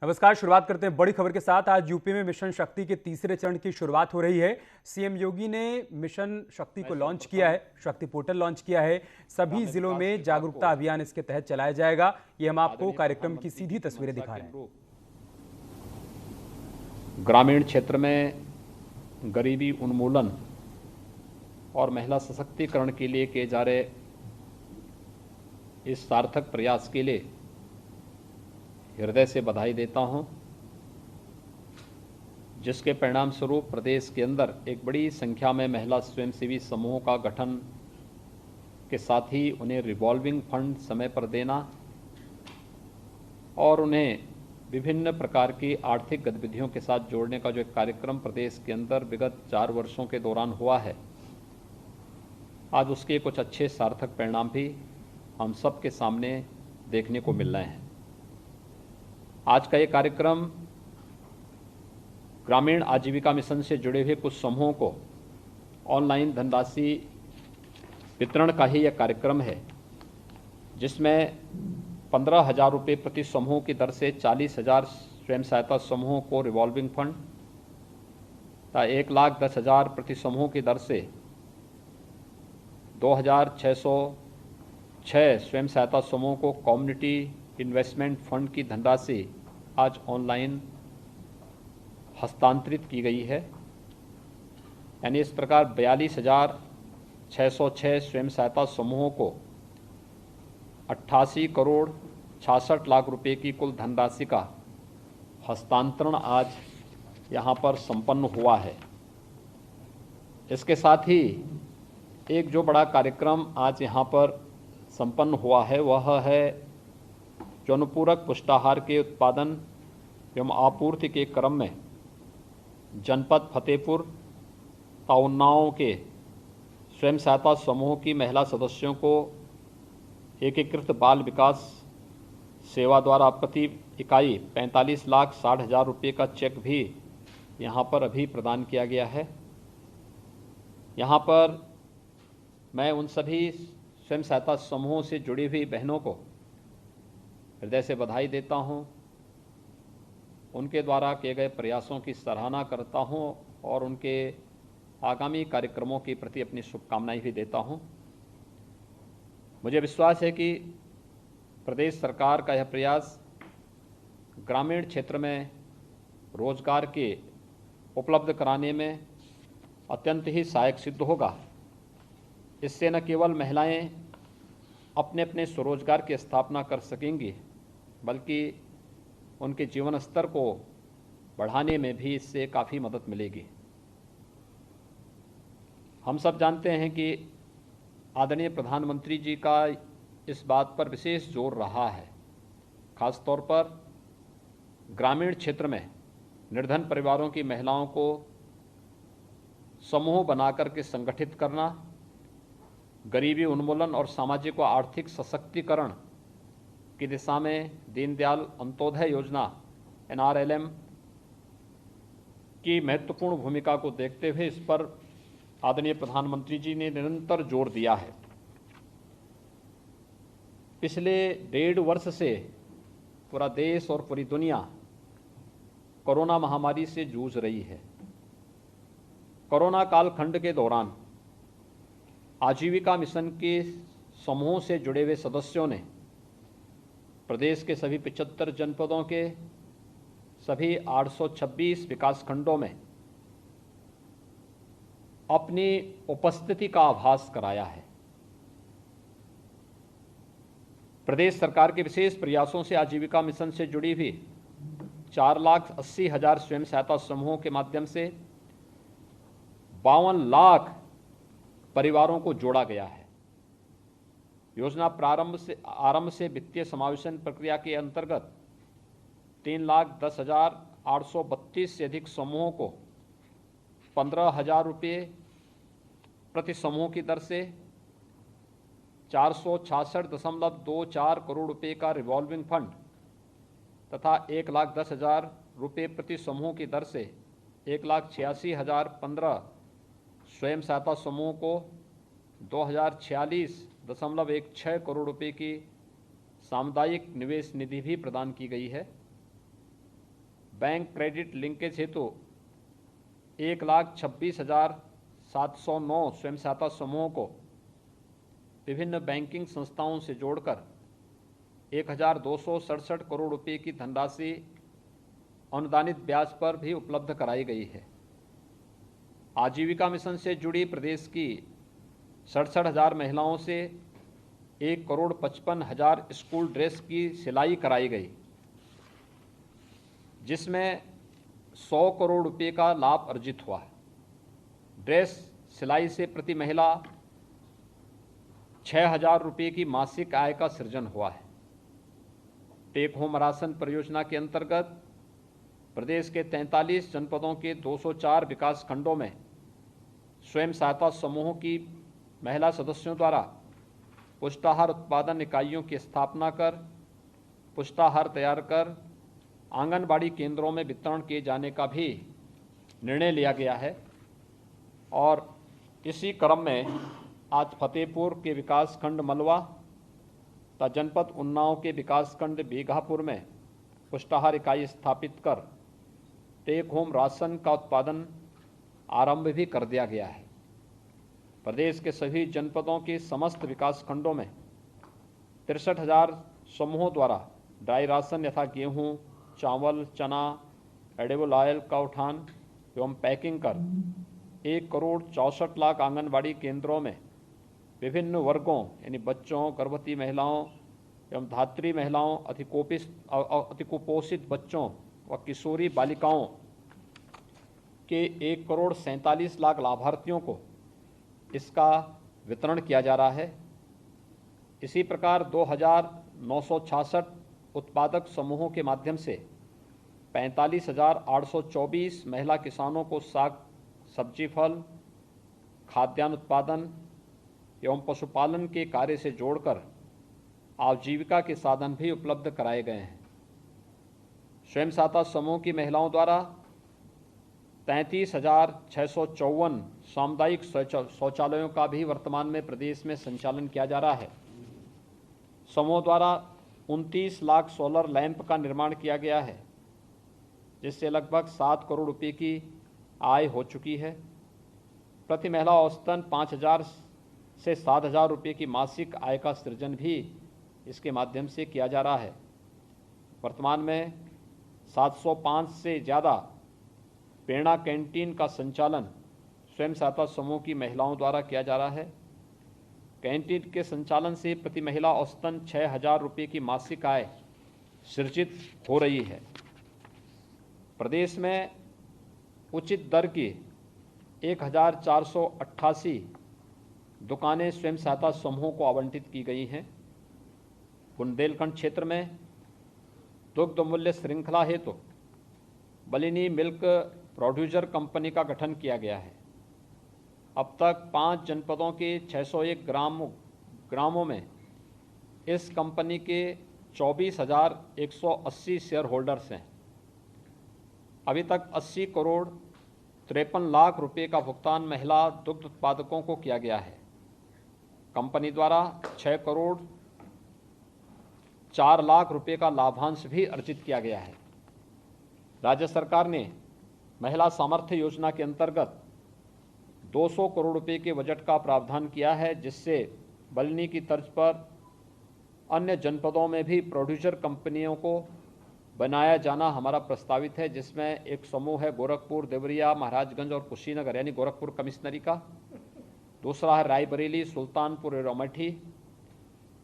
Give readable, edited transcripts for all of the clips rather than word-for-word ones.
नमस्कार। शुरुआत करते हैं बड़ी खबर के साथ। आज यूपी में मिशन शक्ति के तीसरे चरण की शुरुआत हो रही है। सीएम योगी ने मिशन शक्ति को लॉन्च किया है, शक्ति पोर्टल लॉन्च किया है। सभी जिलों में जागरूकता अभियान इसके तहत चलाया जाएगा। ये हम आपको कार्यक्रम की सीधी तस्वीरें दिखा रहे हैं। ग्रामीण क्षेत्र में गरीबी उन्मूलन और महिला सशक्तिकरण के लिए किए जा रहे इस सार्थक प्रयास के लिए हृदय से बधाई देता हूं, जिसके परिणाम स्वरूप प्रदेश के अंदर एक बड़ी संख्या में महिला स्वयंसेवी समूहों का गठन के साथ ही उन्हें रिवॉल्विंग फंड समय पर देना और उन्हें विभिन्न प्रकार की आर्थिक गतिविधियों के साथ जोड़ने का जो एक कार्यक्रम प्रदेश के अंदर विगत 4 वर्षों के दौरान हुआ है, आज उसके कुछ अच्छे सार्थक परिणाम भी हम सब के सामने देखने को मिल रहे हैं। आज का ये कार्यक्रम ग्रामीण आजीविका मिशन से जुड़े हुए कुछ समूहों को ऑनलाइन धनराशि वितरण का ही यह कार्यक्रम है, जिसमें 15,000 रुपये प्रति समूह की दर से 40,000 स्वयं सहायता समूहों को रिवॉल्विंग फंड तथा 1,10,000 प्रति समूह की दर से 2,606 स्वयं सहायता समूहों को कम्युनिटी इन्वेस्टमेंट फंड की धनराशि आज ऑनलाइन हस्तांतरित की गई है। यानी इस प्रकार 42,606 स्वयं सहायता समूहों को 88 करोड़ 66 लाख रुपए की कुल धनराशि का हस्तांतरण आज यहाँ पर संपन्न हुआ है। इसके साथ ही एक जो बड़ा कार्यक्रम आज यहाँ पर संपन्न हुआ है वह है जो अनुपूरक पुष्टाहार के उत्पादन एवं आपूर्ति के क्रम में जनपद फतेहपुर तथा उन्नाव के स्वयं सहायता समूह की महिला सदस्यों को एकीकृत बाल विकास सेवा द्वारा प्रति इकाई 45,60,000 रुपये का चेक भी यहाँ पर अभी प्रदान किया गया है। यहाँ पर मैं उन सभी स्वयं सहायता समूहों से जुड़ी हुई बहनों को हृदय से बधाई देता हूँ, उनके द्वारा किए गए प्रयासों की सराहना करता हूँ और उनके आगामी कार्यक्रमों के प्रति अपनी शुभकामनाएं भी देता हूँ। मुझे विश्वास है कि प्रदेश सरकार का यह प्रयास ग्रामीण क्षेत्र में रोजगार के उपलब्ध कराने में अत्यंत ही सहायक सिद्ध होगा। इससे न केवल महिलाएं अपने अपने स्वरोजगार की स्थापना कर सकेंगी, बल्कि उनके जीवन स्तर को बढ़ाने में भी इससे काफ़ी मदद मिलेगी। हम सब जानते हैं कि आदरणीय प्रधानमंत्री जी का इस बात पर विशेष जोर रहा है, खास तौर पर ग्रामीण क्षेत्र में निर्धन परिवारों की महिलाओं को समूह बनाकर के संगठित करना, गरीबी उन्मूलन और सामाजिक व आर्थिक सशक्तिकरण की दिशा में दीनदयाल अंत्योदय योजना NRLM की महत्वपूर्ण भूमिका को देखते हुए इस पर आदरणीय प्रधानमंत्री जी ने निरंतर जोर दिया है। पिछले 1.5 वर्ष से पूरा देश और पूरी दुनिया कोरोना महामारी से जूझ रही है। कोरोना कालखंड के दौरान आजीविका मिशन के समूहों से जुड़े हुए सदस्यों ने प्रदेश के सभी 75 जनपदों के सभी 826 विकासखंडों में अपनी उपस्थिति का आभास कराया है। प्रदेश सरकार के विशेष प्रयासों से आजीविका मिशन से जुड़ी हुई 4,80,000 स्वयं सहायता समूहों के माध्यम से 52 लाख परिवारों को जोड़ा गया है। योजना आरंभ से वित्तीय समावेशन प्रक्रिया के अंतर्गत 3,10,832 से अधिक समूहों को 15,000 रुपये प्रति समूह की दर से 466.24 करोड़ रुपये का रिवॉल्विंग फंड तथा 1,10,000 रुपये प्रति समूह की दर से 1,86,015 स्वयं सहायता समूह को 2,046.16 करोड़ रुपये की सामुदायिक निवेश निधि भी प्रदान की गई है। बैंक क्रेडिट लिंकेज हेतु 1,26,709 स्वयं सहायता समूहों को विभिन्न बैंकिंग संस्थाओं से जोड़कर 1,267 करोड़ रुपए की धनराशि अनुदानित ब्याज पर भी उपलब्ध कराई गई है। आजीविका मिशन से जुड़ी प्रदेश की 67,000 महिलाओं से 1,55,00,000 स्कूल ड्रेस की सिलाई कराई गई, जिसमें 100 करोड़ रुपए का लाभ अर्जित हुआ। ड्रेस सिलाई से प्रति महिला 6,000 रुपये की मासिक आय का सृजन हुआ है। टेक होम राशन परियोजना के अंतर्गत प्रदेश के 43 जनपदों के 204 विकास खंडों में स्वयं सहायता समूहों की महिला सदस्यों द्वारा पुष्टाहार उत्पादन इकाइयों की स्थापना कर पुष्टाहार तैयार कर आंगनबाड़ी केंद्रों में वितरण किए जाने का भी निर्णय लिया गया है। और इसी क्रम में आज फतेहपुर के विकास खंड मलवा तथा जनपद उन्नाव के विकास खंड बीघापुर में पुष्टाहार इकाई स्थापित कर टेक होम राशन का उत्पादन आरंभ भी कर दिया गया है। प्रदेश के सभी जनपदों के समस्त विकास खंडों में 63,000 समूहों द्वारा ड्राई राशन यथा गेहूं, चावल, चना, एडिबल ऑयल का उठान एवं पैकिंग कर 1,64,00,000 आंगनबाड़ी केंद्रों में विभिन्न वर्गों यानी बच्चों, गर्भवती महिलाओं एवं धात्री महिलाओं, अतिकुपोषित बच्चों व किशोरी बालिकाओं के 1,47,00,000 लाभार्थियों को इसका वितरण किया जा रहा है। इसी प्रकार 2,966 उत्पादक समूहों के माध्यम से 45,824 महिला किसानों को साग, सब्जी, फल, खाद्यान्न उत्पादन एवं पशुपालन के कार्य से जोड़कर आजीविका के साधन भी उपलब्ध कराए गए हैं। स्वयं सहायता समूह की महिलाओं द्वारा 33,654 सामुदायिक शौचालयों का भी वर्तमान में प्रदेश में संचालन किया जा रहा है। समूह द्वारा 29 लाख सोलर लैंप का निर्माण किया गया है, जिससे लगभग 7 करोड़ रुपए की आय हो चुकी है। प्रति महिला औसतन 5,000 से 7,000 रुपये की मासिक आय का सृजन भी इसके माध्यम से किया जा रहा है। वर्तमान में 705 से ज़्यादा प्रेरणा कैंटीन का संचालन स्वयं सहायता समूह की महिलाओं द्वारा किया जा रहा है। कैंटीन के संचालन से प्रति महिला औसतन 6,000 रुपये की मासिक आय सृजित हो रही है। प्रदेश में उचित दर की 1,488 दुकानें स्वयं सहायता समूहों को आवंटित की गई हैं। बुंदेलखंड क्षेत्र में दुग्ध मूल्य श्रृंखला हेतु बलिनी मिल्क प्रोड्यूसर कंपनी का गठन किया गया है। अब तक 5 जनपदों के 601 ग्रामों में इस कंपनी के 24,180 शेयर होल्डर्स हैं। अभी तक 80 करोड़ 53 लाख रुपए का भुगतान महिला दुग्ध उत्पादकों को किया गया है। कंपनी द्वारा 6 करोड़ 4 लाख रुपए का लाभांश भी अर्जित किया गया है। राज्य सरकार ने महिला सामर्थ्य योजना के अंतर्गत 200 करोड़ रुपए के बजट का प्रावधान किया है, जिससे बलिनी की तर्ज पर अन्य जनपदों में भी प्रोड्यूसर कंपनियों को बनाया जाना हमारा प्रस्तावित है, जिसमें एक समूह है गोरखपुर, देवरिया, महाराजगंज और कुशीनगर यानी गोरखपुर कमिश्नरी का। दूसरा है रायबरेली, सुल्तानपुर और अमेठी।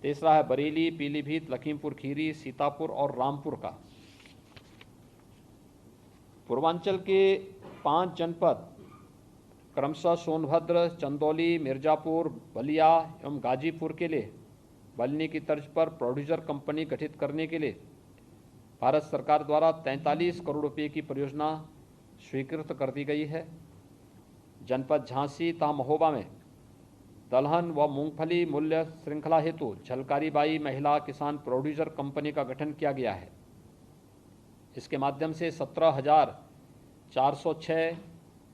तीसरा है बरेली, पीलीभीत, लखीमपुर खीरी, सीतापुर और रामपुर का। पूर्वांचल के 5 जनपद क्रमशः सोनभद्र, चंदौली, मिर्जापुर, बलिया एवं गाजीपुर के लिए बलिनी की तर्ज पर प्रोड्यूसर कंपनी गठित करने के लिए भारत सरकार द्वारा 43 करोड़ रुपए की परियोजना स्वीकृत कर दी गई है। जनपद झांसी तथा महोबा में दलहन व मूंगफली मूल्य श्रृंखला हेतु झलकारी बाई महिला किसान प्रोड्यूसर कंपनी का गठन किया गया है। इसके माध्यम से 17,406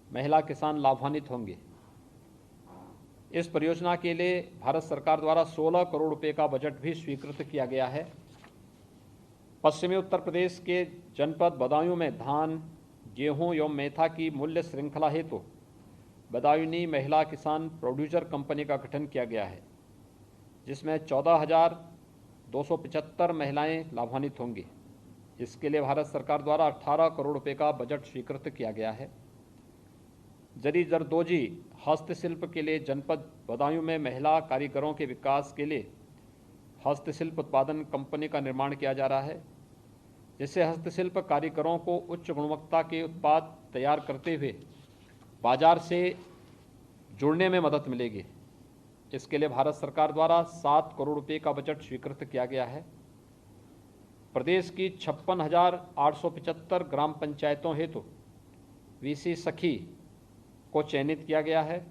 महिला किसान लाभान्वित होंगे। इस परियोजना के लिए भारत सरकार द्वारा 16 करोड़ रुपए का बजट भी स्वीकृत किया गया है। पश्चिमी उत्तर प्रदेश के जनपद बदायूं में धान, गेहूं एवं मेथा की मूल्य श्रृंखला हेतु बदायूनी महिला किसान प्रोड्यूसर कंपनी का गठन किया गया है, जिसमें 14,275 महिलाएं लाभान्वित होंगी। इसके लिए भारत सरकार द्वारा 18 करोड़ रुपए का बजट स्वीकृत किया गया है। जरी जरदोजी हस्तशिल्प के लिए जनपद बदायूं में महिला कारीगरों के विकास के लिए हस्तशिल्प उत्पादन कंपनी का निर्माण किया जा रहा है, जिससे हस्तशिल्प कारीगरों को उच्च गुणवत्ता के उत्पाद तैयार करते हुए बाजार से जुड़ने में मदद मिलेगी। इसके लिए भारत सरकार द्वारा 7 करोड़ रुपए का बजट स्वीकृत किया गया है। प्रदेश की 56,875 ग्राम पंचायतों हेतु वीसी सखी को चयनित किया गया है।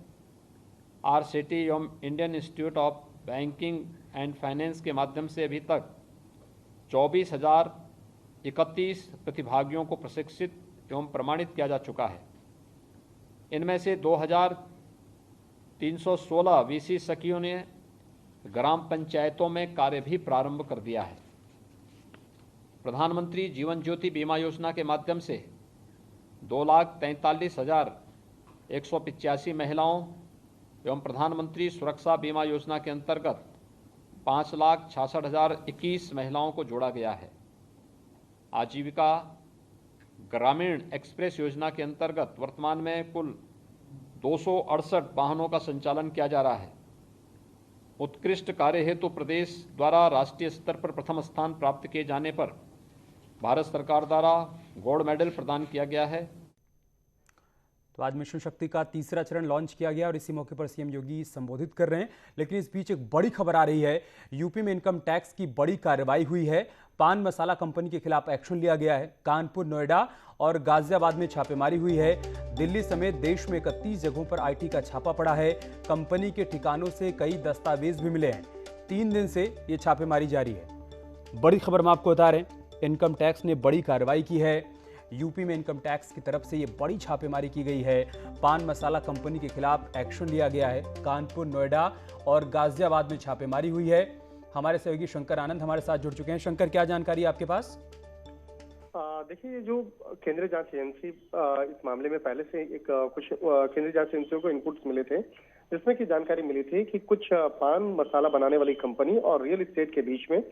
आरसीटी एवं Indian institute of banking and finance के माध्यम से अभी तक 24,031 प्रतिभागियों को प्रशिक्षित एवं प्रमाणित किया जा चुका है। इनमें से 2,316 वीसी सखियों ने ग्राम पंचायतों में कार्य भी प्रारंभ कर दिया है। प्रधानमंत्री जीवन ज्योति बीमा योजना के माध्यम से 2,43,185 महिलाओं एवं प्रधानमंत्री सुरक्षा बीमा योजना के अंतर्गत 5,66,021 महिलाओं को जोड़ा गया है। आजीविका ग्रामीण एक्सप्रेस योजना के अंतर्गत वर्तमान में कुल 268 वाहनों का संचालन किया जा रहा है। उत्कृष्ट कार्य हेतु प्रदेश द्वारा राष्ट्रीय स्तर पर प्रथम स्थान प्राप्त किए जाने पर भारत सरकार द्वारा गोल्ड मेडल प्रदान किया गया है। तो आज मिशन शक्ति का तीसरा चरण लॉन्च किया गया और इसी मौके पर सीएम योगी संबोधित कर रहे हैं। लेकिन इस बीच एक बड़ी खबर आ रही है, यूपी में इनकम टैक्स की बड़ी कार्रवाई हुई है। पान मसाला कंपनी के खिलाफ एक्शन लिया गया है। कानपुर, नोएडा और गाजियाबाद में छापेमारी हुई है। दिल्ली समेत देश में 31 जगहों पर आईटी का छापा पड़ा है। कंपनी के ठिकानों से कई दस्तावेज भी मिले हैं। 3 दिन से ये छापेमारी जारी है। बड़ी खबर हम आपको बता रहे हैं, इनकम टैक्स ने बड़ी कार्रवाई की है। यूपी में इनकम टैक्स की तरफ से ये बड़ी छापेमारी की गई है। पान मसाला कंपनी के खिलाफ एक्शन लिया गया है। कानपुर, नोएडा और गाजियाबाद में छापेमारी हुई है। हमारे सहयोगी शंकर आनंद हमारे साथ जुड़ चुके हैं। शंकर, क्या जानकारी है आपके पास? देखिए, जो केंद्रीय जांच एजेंसी इस मामले में पहले से एक कुछ केंद्रीय जांच एजेंसियों को इनपुट्स मिले थे, जिसमें की जानकारी मिली थी कि कुछ पान मसाला बनाने वाली कंपनी और रियल एस्टेट के बीच में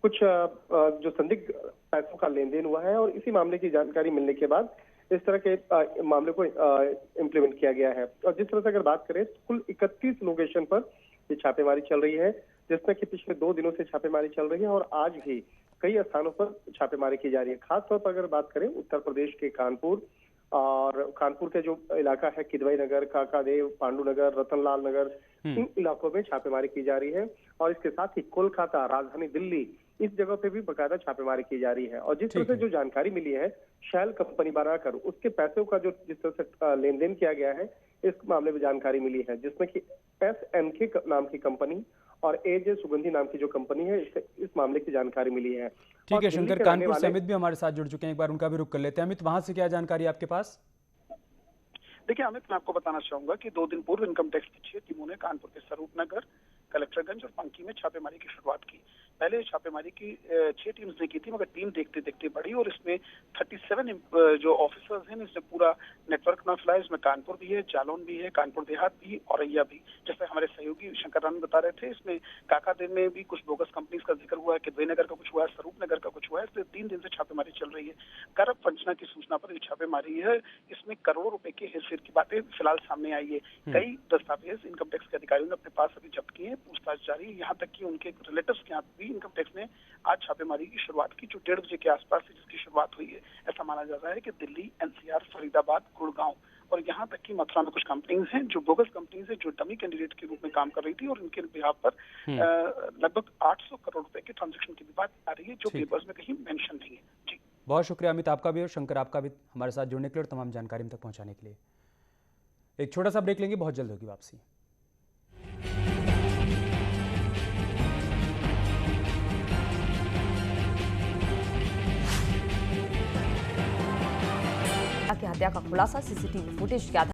कुछ जो संदिग्ध पैसों का लेन देन हुआ है और इसी मामले की जानकारी मिलने के बाद इस तरह के मामले को इम्प्लीमेंट किया गया है। और जिस तरह से अगर बात करें, कुल 31 लोकेशन पर ये छापेमारी चल रही है, जिसमें कि पिछले 2 दिनों से छापेमारी चल रही है और आज भी कई स्थानों पर छापेमारी की जा रही है। खासतौर पर अगर बात करें उत्तर प्रदेश के कानपुर और कानपुर के जो इलाका है, किदवई नगर, काकादेव, पांडु नगर, रतनलाल नगर, इन इलाकों में छापेमारी की जा रही है। और इसके साथ ही कोलकाता, राजधानी दिल्ली, इस जगह पे भी बकायदा छापेमारी की जा रही है। और जिस तरह से जो जानकारी मिली है, शैल कंपनी बनाकर उसके पैसों का जो जिस तरह से लेन देन किया गया है, इस मामले में जानकारी मिली है, जिसमें कि SNK नाम की कंपनी और AJ सुगंधी नाम की जो कंपनी है, इस मामले की जानकारी मिली है। ठीक है शंकर, कानपुर से अमित भी हमारे साथ जुड़ चुके हैं, एक बार उनका भी रुख कर लेते हैं। अमित, वहां से क्या जानकारी है आपके पास? देखिए अमित, मैं आपको बताना चाहूंगा कि 2 दिन पूर्व इनकम टैक्स की 6 टीमों ने कानपुर के स्वरूप नगर, कलेक्टरगंज और पंकी में छापेमारी की शुरुआत की। पहले छापेमारी की 6 टीम्स ने की थी, मगर टीम देखते देखते बढ़ी और इसमें 37 जो ऑफिसर्स हैं, इसने पूरा नेटवर्क में फैलाया। इसमें कानपुर भी है, जालौन भी है, कानपुर देहात भी, औरैया भी। जैसे हमारे सहयोगी शंकर आनंद बता रहे थे, इसमें काकादेव में भी कुछ बोगस कंपनीज का जिक्र हुआ है, किदवई नगर का कुछ हुआ है, स्वरूप नगर का कुछ हुआ है। इसलिए 3 दिन से छापेमारी चल रही है। कर वंचना की सूचना पर ये छापेमारी है। इसमें करोड़ों रुपए के हेरफेर की बातें फिलहाल सामने आई है। कई दस्तावेज इनकम टैक्स के अधिकारियों ने अपने पास अभी जब्त किए हैं, पूछताछ जारी है। यहाँ तक कि उनके रिलेटिव्स के यहाँ भी इनकम टैक्स ने आज छापेमारी की शुरुआत की, जो 1:30 बजे के आसपास से जिसकी शुरुआत हुई है। ऐसा माना जा रहा है कि दिल्ली, NCR, फरीदाबाद, गुड़गांव और यहाँ तक कि मथुरा में कुछ कंपनीज हैं जो बोगस कंपनीज है, जो डमी कैंडिडेट के रूप में काम कर रही थी और इनके बिहाफ पर लगभग 800 करोड़ रुपए के ट्रांजेक्शन की भी बात आ रही है, जो पेपर्स में कहीं मेंशन नहीं है। जी, बहुत शुक्रिया अमित आपका भी और शंकर आपका भी हमारे साथ जुड़ने के लिए और तमाम जानकारी हम तक पहुंचाने के लिए। एक छोटा सा ब्रेक लेंगे, बहुत जल्द होगी वापसी। की हत्या का खुलासा सीसीटीवी फुटेज के आधार